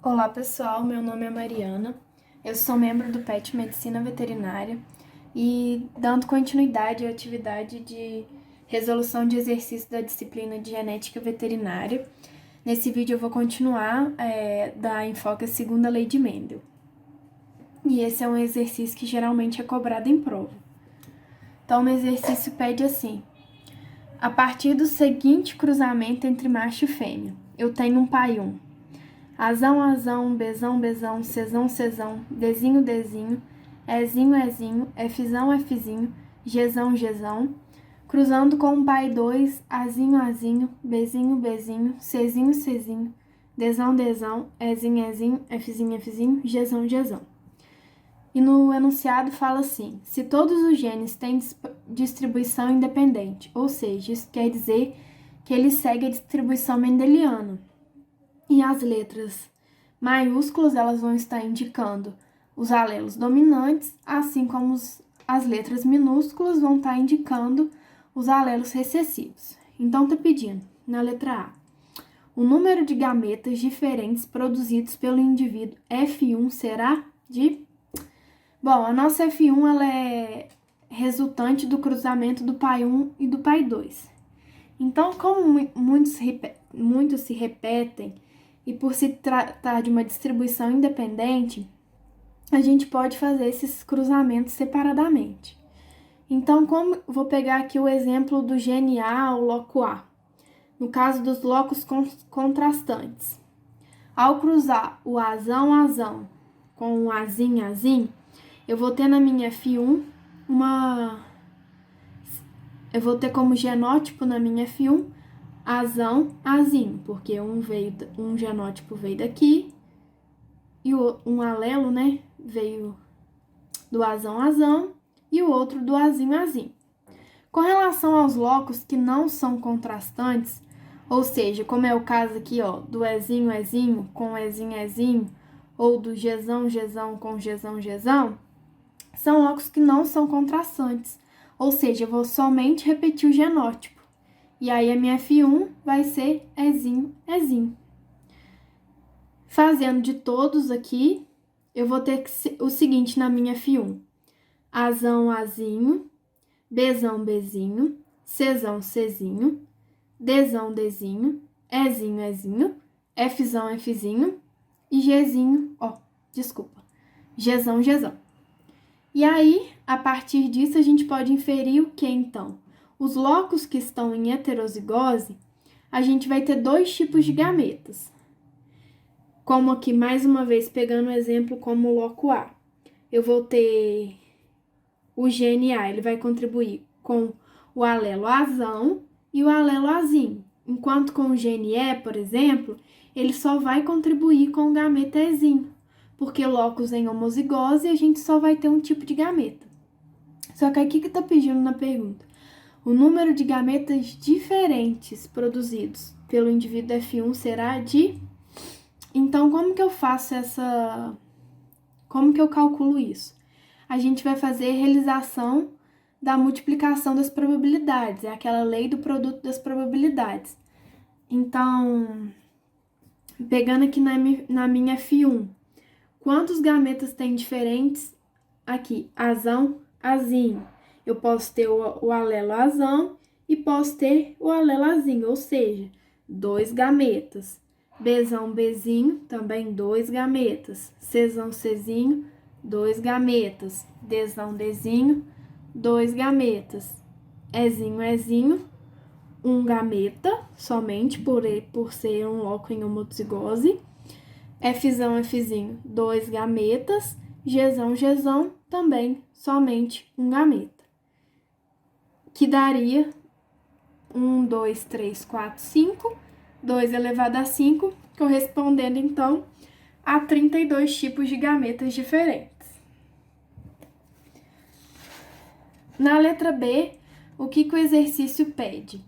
Olá pessoal, meu nome é Mariana, eu sou membro do PET Medicina Veterinária e dando continuidade à atividade de resolução de exercício da disciplina de Genética Veterinária. Nesse vídeo eu vou continuar da enfoque a segunda lei de Mendel. E esse é um exercício que geralmente é cobrado em prova. Então, no exercício pede assim: a partir do seguinte cruzamento entre macho e fêmea, eu tenho um pai 1. Azão, azão, bezão, bezão, cezão, cezão, dezinho, dezinho, ezinho, ezinho, fzão, fzinho, gezão, gezão, cruzando com o pai 2, azinho, azinho, bezinho, bezinho, cezinho, cezinho, dezão, dezão, ezinho, ezinho, fzinho, fzinho, gezão, gezão. E no enunciado fala assim: se todos os genes têm distribuição independente, ou seja, isso quer dizer que ele segue a distribuição mendeliana. E as letras maiúsculas, elas vão estar indicando os alelos dominantes, assim como as letras minúsculas vão estar indicando os alelos recessivos. Então, tá pedindo, na letra A, o número de gametas diferentes produzidos pelo indivíduo F1 será de... Bom, a nossa F1 ela é resultante do cruzamento do pai 1 e do pai 2. Então, como muitos se repetem, e por se tratar de uma distribuição independente, a gente pode fazer esses cruzamentos separadamente. Então, como vou pegar aqui o exemplo do gene A ou loco A, no caso dos locos contrastantes. Ao cruzar o azão, azão com o azinho, azinho, eu vou ter na minha F1 eu vou ter como genótipo na minha F1 azão, azinho, porque um genótipo veio daqui e um alelo, né, veio do azão, azão e o outro do azinho, azinho. Com relação aos locos que não são contrastantes, ou seja, como é o caso aqui, ó, do ezinho, ezinho com ezinho, ezinho, ou do gezão, gezão com gezão, gezão, são locos que não são contrastantes, ou seja, eu vou somente repetir o genótipo. E aí a minha F1 vai ser ezinho, ezinho. Fazendo de todos aqui, eu vou ter o seguinte na minha F1. Azão, azinho, bezão, bezinho, cezão, cezinho, dezão, dezinho, ezinho, ezinho, fzão, fzinho e gezão, gezão. E aí, a partir disso, a gente pode inferir o que então? Os locos que estão em heterozigose, a gente vai ter dois tipos de gametas. Como aqui, mais uma vez, pegando o exemplo como o loco A. Eu vou ter o gene A, ele vai contribuir com o alelo azão e o alelo azinho. Enquanto com o gene E, por exemplo, ele só vai contribuir com o gameta ezinho, porque locos em homozigose a gente só vai ter um tipo de gameta. Só que aqui que tá pedindo na pergunta, o número de gametas diferentes produzidos pelo indivíduo F1 será de... Então, como que eu faço como que eu calculo isso? A gente vai fazer a realização da multiplicação das probabilidades, é aquela lei do produto das probabilidades. Então, pegando aqui na minha F1, quantos gametas tem diferentes? Aqui, azão, azinho. Eu posso ter o alelo azão e posso ter o alelo azinho, ou seja, 2 gametas. Bezão, bezinho, também 2 gametas. Cezão, cezinho, 2 gametas. Dezão, dezinho, 2 gametas. Ezinho, ezinho, 1 gameta, somente por ser um loco em homozigose. Fzão, Fzinho, 2 gametas. Gezão, gezão, também somente 1 gameta. Que daria 1, 2, 3, 4, 5, 2 elevado a 5, correspondendo, então, a 32 tipos de gametas diferentes. Na letra B, o que o exercício pede?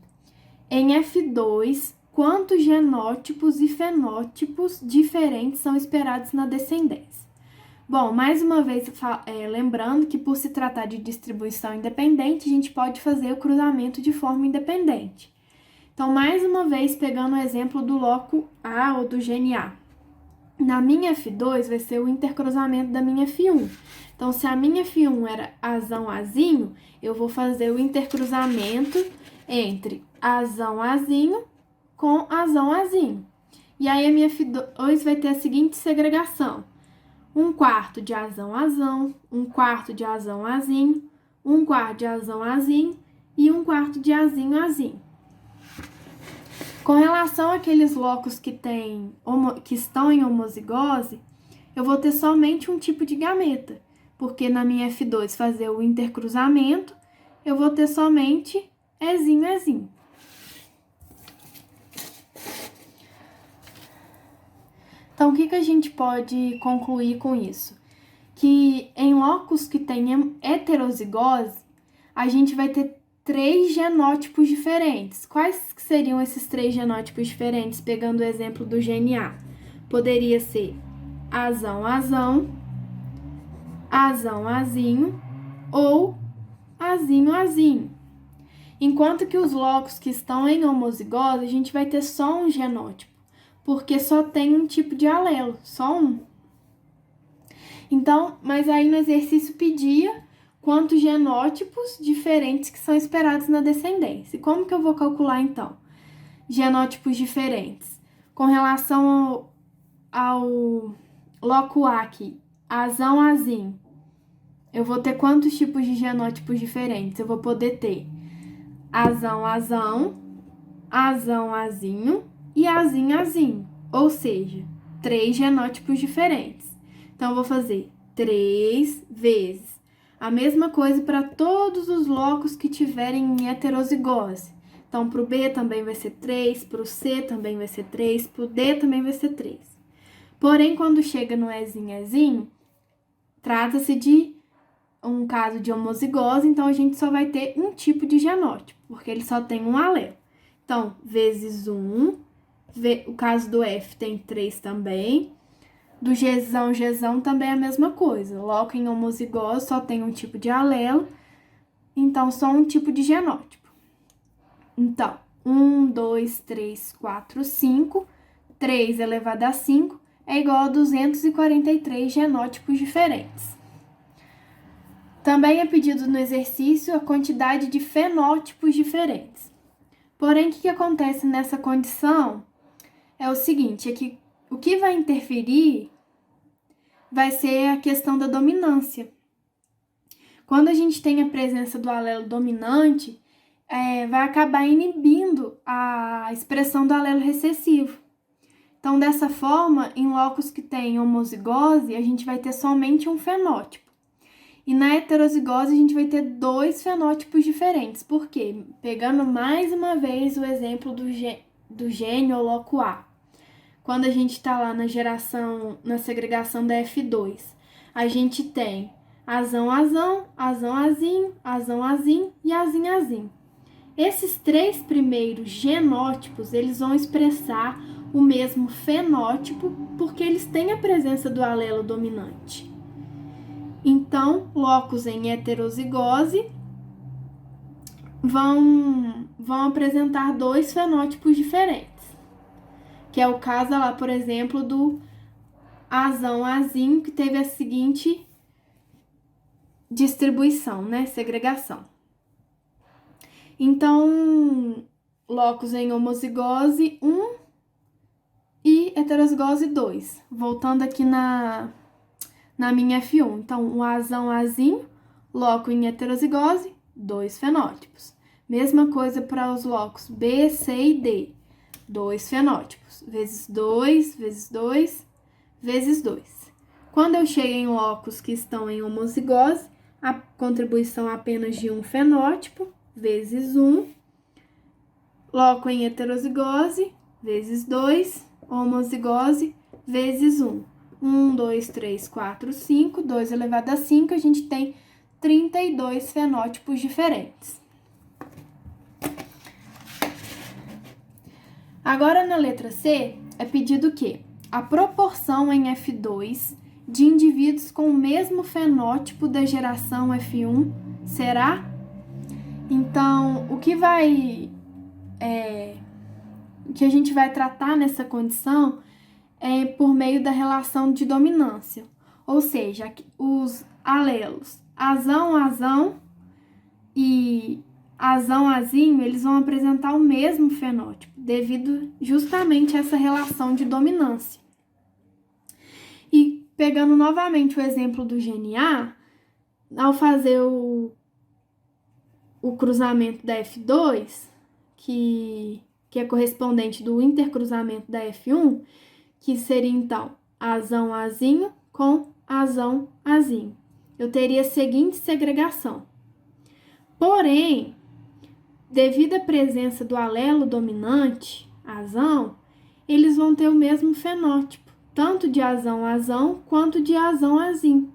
Em F2, quantos genótipos e fenótipos diferentes são esperados na descendência? Bom, mais uma vez, lembrando que por se tratar de distribuição independente, a gente pode fazer o cruzamento de forma independente. Então, mais uma vez, pegando o exemplo do loco A ou do gene A. Na minha F2 vai ser o intercruzamento da minha F1. Então, se a minha F1 era Azão Azinho, eu vou fazer o intercruzamento entre Azão Azinho com Azão Azinho. E aí a minha F2 vai ter a seguinte segregação: 1/4 de Azão Azão, 1/4 de Azão Azinho, 1/4 de Azão Azinho e 1/4 de Azinho Azinho. Com relação àqueles locos que estão em homozigose, eu vou ter somente um tipo de gameta, porque na minha F2 fazer o intercruzamento, eu vou ter somente Ezinho, Ezinho. Então, o que a gente pode concluir com isso? Que em locos que tem heterozigose, a gente vai ter 3 genótipos diferentes. Quais seriam esses 3 genótipos diferentes, pegando o exemplo do gene A? Poderia ser Azão, Azão, Azão, Azinho ou Azinho, Azinho. Enquanto que os locos que estão em homozigose, a gente vai ter só um genótipo, porque só tem um tipo de alelo, só um. Então, mas aí no exercício pedia quantos genótipos diferentes que são esperados na descendência. E como que eu vou calcular, então? Genótipos diferentes. Com relação ao loco A aqui, Azão, Azinho, eu vou ter quantos tipos de genótipos diferentes? Eu vou poder ter Azão, Azão, Azão, Azinho e Azinho, Azinho. Ou seja, 3 genótipos diferentes. Então, eu vou fazer 3 vezes a mesma coisa para todos os locos que tiverem em heterozigose. Então, para o B também vai ser 3, para o C também vai ser 3, para o D também vai ser 3. Porém, quando chega no Ezinho, Ezinho, trata-se de um caso de homozigose, então a gente só vai ter um tipo de genótipo, porque ele só tem um alelo. Então, vezes 1, o caso do F tem 3 também. Do Gzão, Gzão também é a mesma coisa. Logo em homozigose só tem um tipo de alelo, então só um tipo de genótipo. Então, 1, 2, 3, 4, 5, 3 elevado a 5 é igual a 243 genótipos diferentes. Também é pedido no exercício a quantidade de fenótipos diferentes. Porém, o que acontece nessa condição é o seguinte, é que o que vai interferir vai ser a questão da dominância. Quando a gente tem a presença do alelo dominante, vai acabar inibindo a expressão do alelo recessivo. Então, dessa forma, em locos que tem homozigose, a gente vai ter somente um fenótipo. E na heterozigose, a gente vai ter 2 fenótipos diferentes. Por quê? Pegando mais uma vez o exemplo do gene ou loco A. Quando a gente está lá na segregação da F2, a gente tem Azão, Azão, Azão, Azinho, Azão, Azinho e Azinho, Azinho. Esses 3 primeiros genótipos, eles vão expressar o mesmo fenótipo porque eles têm a presença do alelo dominante. Então, locos em heterozigose vão apresentar 2 fenótipos diferentes. Que é o caso lá, por exemplo, do Azão, Azinho, que teve a seguinte distribuição, né? Segregação. Então, locos em homozigose 1 e heterozigose 2. Voltando aqui na minha F1. Então, o Azão, Azinho, loco em heterozigose, 2 fenótipos. Mesma coisa para os locos B, C e D. 2 fenótipos, vezes 2, vezes 2, vezes 2. Quando eu chego em locos que estão em homozigose, a contribuição apenas de um fenótipo, vezes 1. Loco em heterozigose, vezes 2. Homozigose, vezes 1. 1, 2, 3, 4, 5. 2 elevado a 5, a gente tem 32 fenótipos diferentes. Agora, na letra C, é pedido que a proporção em F2 de indivíduos com o mesmo fenótipo da geração F1 será? Então, o que a gente vai tratar nessa condição por meio da relação de dominância. Ou seja, os alelos azão, azão e azão, azinho, eles vão apresentar o mesmo fenótipo, devido justamente a essa relação de dominância. E pegando novamente o exemplo do gene A, ao fazer o cruzamento da F2, que é correspondente do intercruzamento da F1, que seria então azão, azinho com azão, azinho. Eu teria a seguinte segregação. Porém, devido à presença do alelo dominante, azão, eles vão ter o mesmo fenótipo, tanto de azão, azão, quanto de azão, azinho.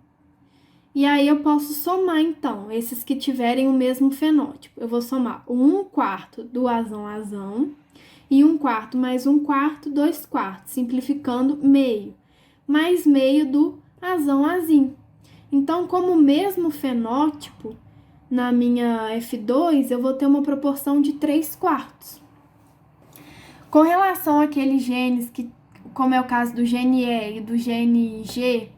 E aí eu posso somar, então, esses que tiverem o mesmo fenótipo. Eu vou somar o 1/4 do azão, azão, e 1/4 mais 1/4, 2/4, simplificando meio, mais meio do azão, azinho. Então, como o mesmo fenótipo, na minha F2, eu vou ter uma proporção de 3/4. Com relação àqueles genes, como é o caso do gene E e do gene G,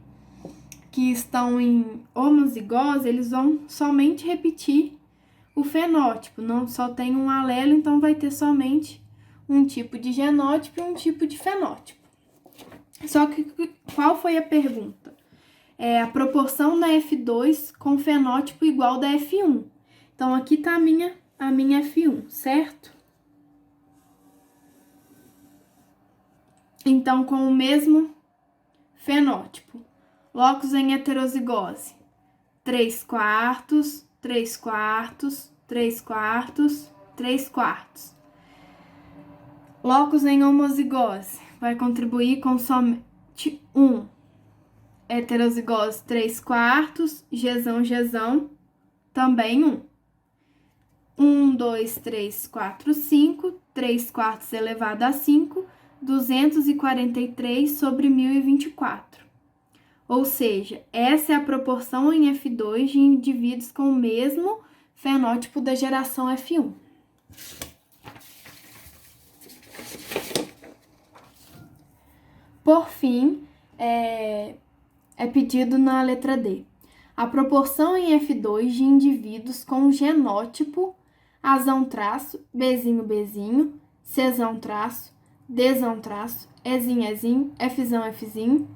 que estão em homozigose, eles vão somente repetir o fenótipo, não só tem um alelo, então vai ter somente um tipo de genótipo e um tipo de fenótipo. Só que qual foi a pergunta? A proporção da F2 com fenótipo igual da F1. Então, aqui está a minha F1, certo? Então, com o mesmo fenótipo. Locus em heterozigose. 3/4, 3/4, 3/4, 3/4. Locus em homozigose. Vai contribuir com somente 1. Heterozigose 3/4, Gzão, Gzão, também 1. 1, 2, 3, 4, 5, 3/4 elevado a 5, 243 sobre 1024. Ou seja, essa é a proporção em F2 de indivíduos com o mesmo fenótipo da geração F1. Por fim, é pedido na letra D. A proporção em F2 de indivíduos com genótipo azão traço, Bzinho, Bzinho, Czão traço, Dzão traço, Ezinho, Ezinho, Fzão, Fzinho,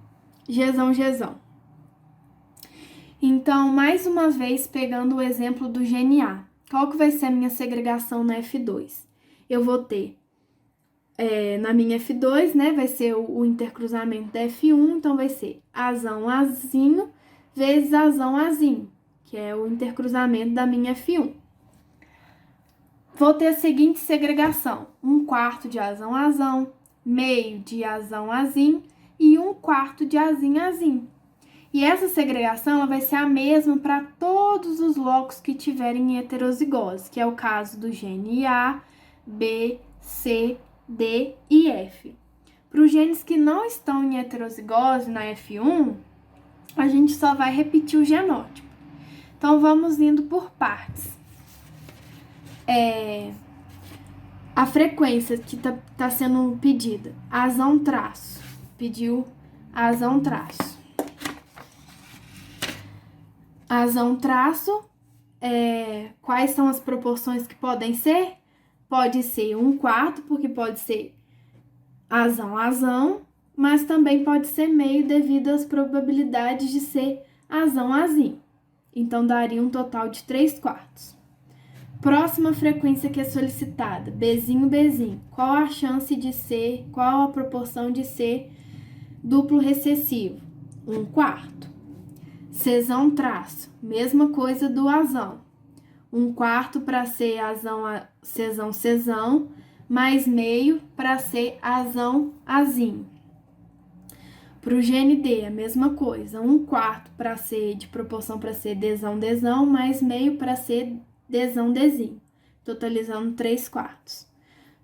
Gzão, Gzão. Então, mais uma vez, pegando o exemplo do gene A, qual que vai ser a minha segregação na F2? Eu vou ter, na minha F2, né, vai ser o intercruzamento da F1, então vai ser azão, azinho, vezes azão, azinho, que é o intercruzamento da minha F1. Vou ter a seguinte segregação: 1/4 de azão, azão, meio de azão, azinho e 1/4 de azinho, azinho. E essa segregação ela vai ser a mesma para todos os locos que tiverem em heterozigose, que é o caso do gene A, B, C, D e F. Para os genes que não estão em heterozigose na F1, a gente só vai repetir o genótipo. Então, vamos indo por partes. A frequência que tá sendo pedida, azão traço, pediu azão traço. Azão traço, quais são as proporções que podem ser? Pode ser 1/4, porque pode ser azão, azão, mas também pode ser meio devido às probabilidades de ser azão, azinho. Então, daria um total de 3/4. Próxima frequência que é solicitada, Bzinho, Bzinho. Qual a chance de ser, qual a proporção de ser duplo recessivo? 1/4. Czão traço, mesma coisa do azão. 1/4 para ser azão, Czão, Czão, mais meio para ser azão, azinho. Para o gene D, a mesma coisa, 1/4 para ser de proporção para ser Dzão, Dzão, mais meio para ser Dzão, Dzinho, totalizando 3/4.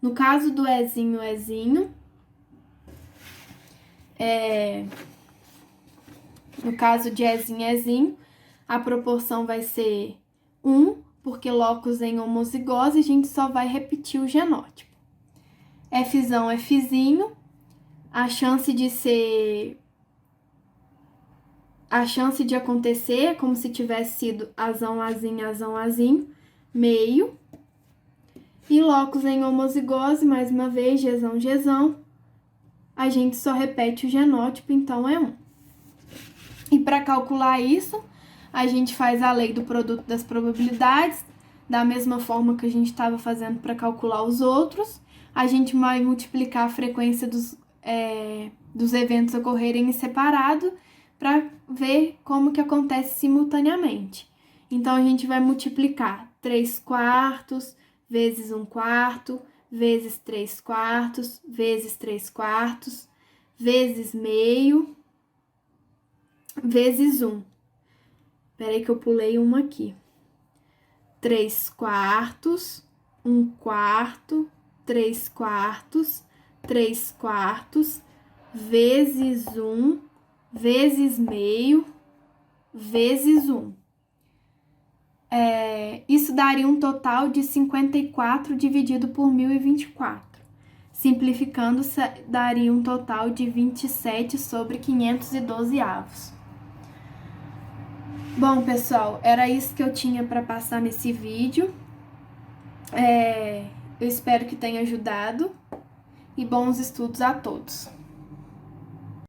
No caso do Ezinho, Ezinho, no caso de Ezinho, Ezinho, a proporção vai ser 1, porque locus em homozigose, a gente só vai repetir o genótipo. Fzão, Fzinho, A chance de acontecer é como se tivesse sido azão, azinho, azão, azinho, meio. E locus em homozigose, mais uma vez, gesão, gesão. A gente só repete o genótipo, então é 1. E para calcular isso, a gente faz a lei do produto das probabilidades, da mesma forma que a gente estava fazendo para calcular os outros. A gente vai multiplicar a frequência dos eventos ocorrerem em separado para ver como que acontece simultaneamente. Então, a gente vai multiplicar 3/4 vezes 1/4, vezes 3/4, vezes 3/4, vezes meio, vezes 1. Peraí que eu pulei uma aqui. 3/4, 1/4, 3/4, 3/4, vezes 1, vezes meio, vezes 1. Isso daria um total de 54 dividido por 1024. Simplificando, daria um total de 27 sobre 512 avos. Bom, pessoal, era isso que eu tinha para passar nesse vídeo. Eu espero que tenha ajudado e bons estudos a todos.